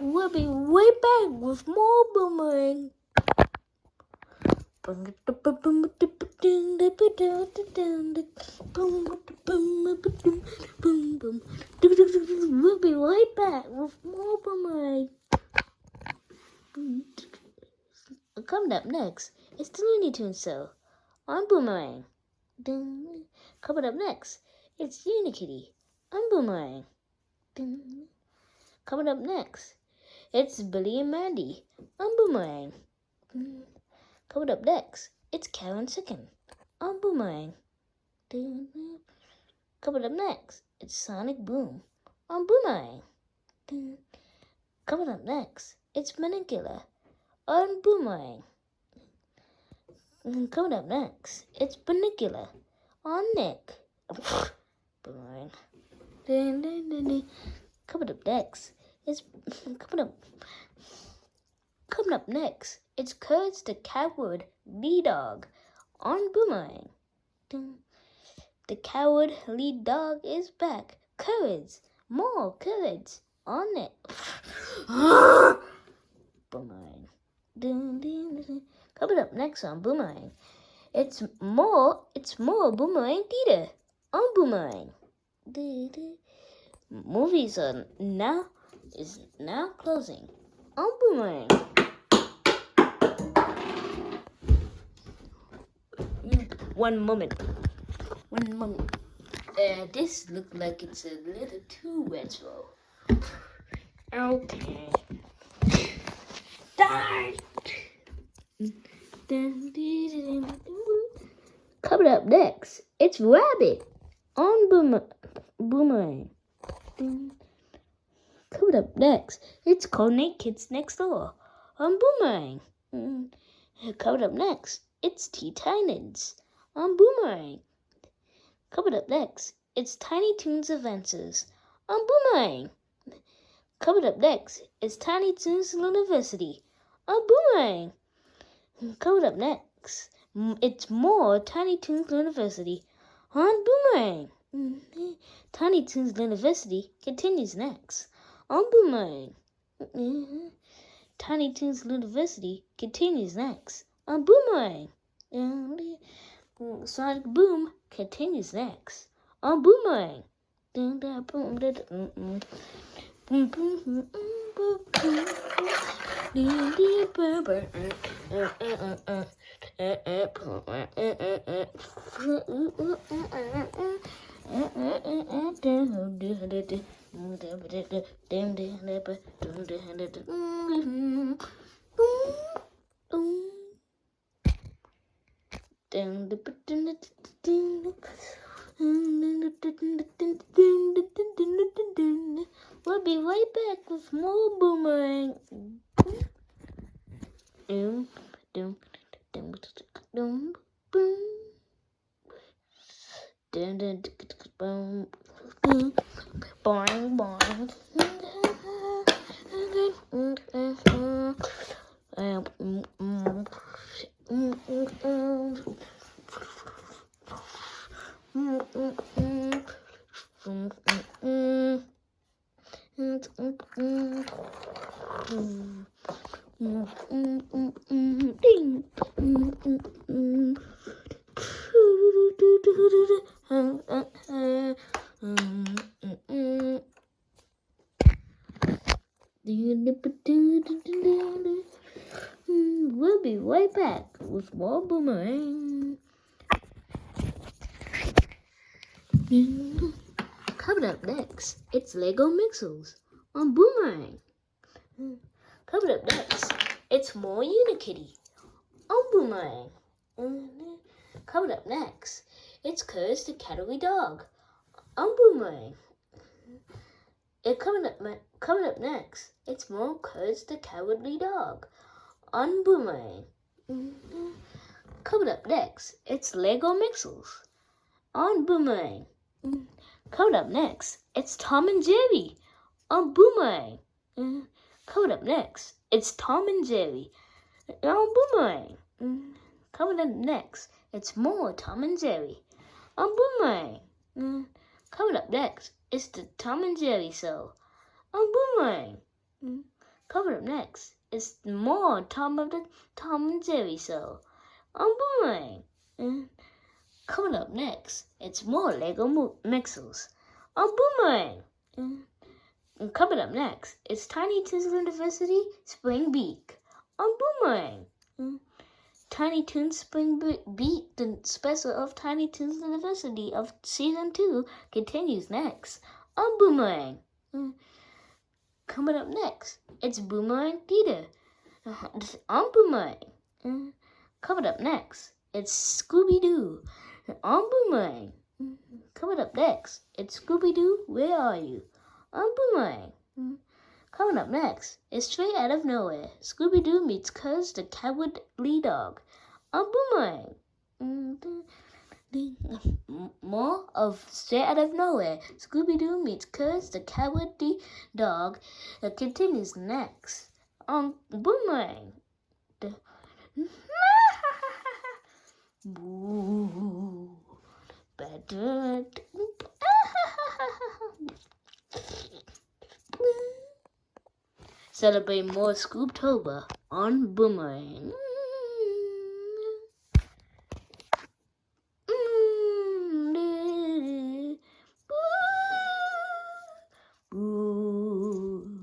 We'll be right back with more Boomerang. We'll be right back with more Boomerang. Coming up next, it's the Looney Tunes show on Boomerang. Coming up next, it's Unikitty on Boomerang. Coming up next, it's Billy and Mandy on Boomerang. Coming up next, it's Karen Chicken on Boomerang. Coming up next, it's Sonic Boom on Boomerang. Coming up next, it's Manipula on Boomerang. Coming up next, it's Manipula on Nick. Boomerang. Coming up next, it's Courage the Coward Lead Dog on Boomerang. The Coward Lead Dog is back. Courage, more courage on it. Boomerang. Coming up next on Boomerang, it's more Boomerang Theater on Boomerang. Movies are now closing on Boomerang. One moment. This looks like it's a little too retro. Okay. Darn. Coming up next, it's Rabbit on Boomerang. Coming up next, it's Codename Kids Next Door on Boomerang. Coming up next, it's T-Titans on Boomerang. Coming up next, it's Tiny Toons Adventures on Boomerang. Coming up next, it's Tiny Toons University on Boomerang. Coming up next, it's more Tiny Toons University on Boomerang. Tiny Toons University continues next on Boomerang. Tiny Toons University continues next on Boomerang. Sonic Boom continues next on Boomerang. We'll be right back with more Boomerang. Boing, boing. We'll be right back with more Boomerang. Coming up next, it's Lego Mixels on Boomerang. Coming up next, it's more Unikitty on Boomerang. Coming up next, it's Courage the Cowardly Dog on Boomerang. Coming up next, it's more Courage the Cowardly Dog on Boomerang. Coming up next, it's Lego Mixels on Boomerang. Coming up next, it's Tom and Jerry on Boomerang. Coming up next, it's Tom and Jerry Boomerang. Coming up next, it's more Tom and Jerry. Boomerang. Coming up next, it's the Tom and Jerry show. Boomerang. Coming up next, it's more Tom and Jerry show. Boomerang. Coming up next, it's more Lego Mixels. Boomerang. Coming up next, it's Tiny Toons University Spring Beak. Boomerang. Tiny Toons Spring Beak, the special of Tiny Toons University of Season 2, continues next. Boomerang. Coming up next, it's Boomerang Theater. Boomerang. Coming up next, it's Scooby-Doo. Boomerang. Coming up next, it's Scooby-Doo, Where Are You? Boomerang. Coming up next, it's Straight Out of Nowhere. Scooby-Doo meets Cuz the Cowardly Dog. Boomerang. More of Straight Out of Nowhere. Scooby-Doo meets Cuz the Cowardly Dog continues next on Boomerang. Boo. Celebrate more Scooptober on Boomerang. Boo.